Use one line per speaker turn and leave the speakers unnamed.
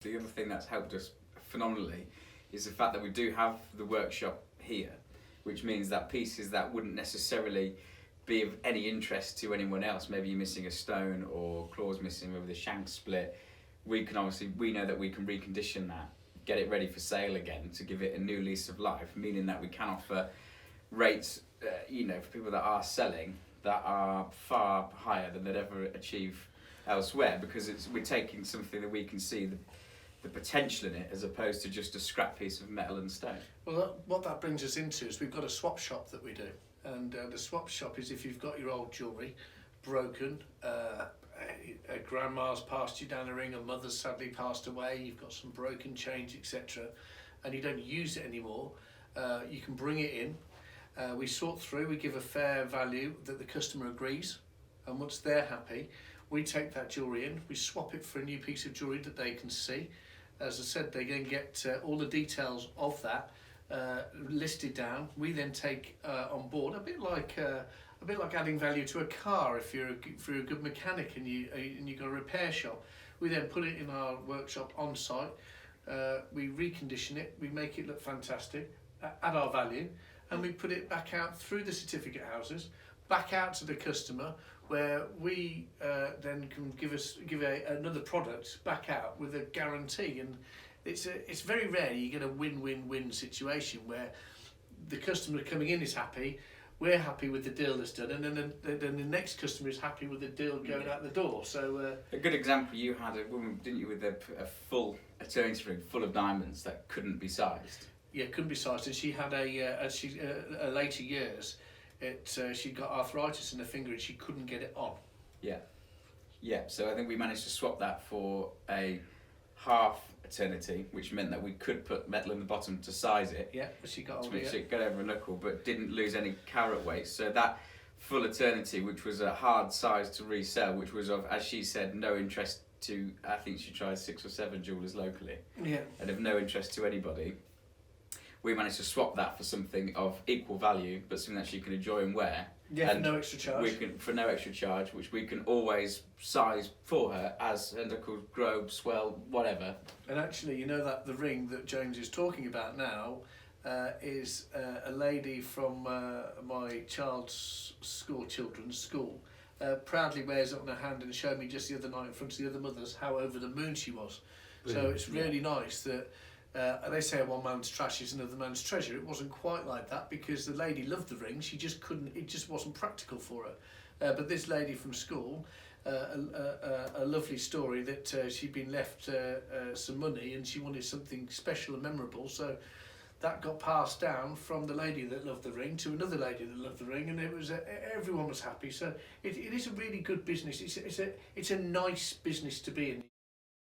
The other thing that's helped us phenomenally is the fact that we do have the workshop here, which means that pieces that wouldn't necessarily be of any interest to anyone else, maybe you're missing a stone or claws missing, maybe the shank's split, we know that we can recondition that, get it ready for sale again to give it a new lease of life, meaning that we can offer rates, for people that are selling that are far higher than they'd ever achieve elsewhere, because we're taking something that we can see the potential in it as opposed to just a scrap piece of metal and stone.
Well, what that brings us into is we've got a swap shop that we do, and the swap shop is if you've got your old jewellery broken, a grandma's passed you down the ring, a mother's sadly passed away, you've got some broken change, etc., and you don't use it anymore, you can bring it in. We sort through, we give a fair value that the customer agrees, and once they're happy, we take that jewellery in, we swap it for a new piece of jewellery that they can see. As I said, they can get all the details of that listed down. We then take on board a bit like adding value to a car. If you're a good mechanic and you've got a repair shop, we then put it in our workshop on site. We recondition it, we make it look fantastic at our value, and we put it back out through the certificate houses, back out to the customer, where we then can give another product back out with a guarantee. And it's very rare you get a win-win-win situation where the customer coming in is happy, we're happy with the deal that's done, and then the next customer is happy with the deal going out the door. So
a good example, you had a woman, didn't you, with a full eternity ring full of diamonds that couldn't be sized.
Yeah, couldn't be sized, and she had a later years. She got arthritis in her finger and she couldn't get it on.
Yeah. So I think we managed to swap that for a half eternity, which meant that we could put metal in the bottom to size it.
Yeah, but she got
to
older.
make sure it got over a knuckle, but didn't lose any carat weight. So that full eternity, which was a hard size to resell, which was of, as she said, no interest to, I think she tried 6 or 7 jewellers locally.
Yeah.
And of no interest to anybody. We managed to swap that for something of equal value, but something that she can enjoy and wear.
Yeah,
and
for no extra charge.
For no extra charge, which we can always size for her as her knuckles grow, swell, whatever.
And actually, you know that the ring that James is talking about now is a lady from my children's school. Proudly wears it on her hand and showed me just the other night in front of the other mothers how over the moon she was. Brilliant. So it's really nice that. They say one man's trash is another man's treasure. It wasn't quite like that, because the lady loved the ring, she just couldn't, it just wasn't practical for her. But this lady from school, a lovely story that she'd been left some money and she wanted something special and memorable, so that got passed down from the lady that loved the ring to another lady that loved the ring, and it was everyone was happy. So it is a really good business. It's a nice business to be in.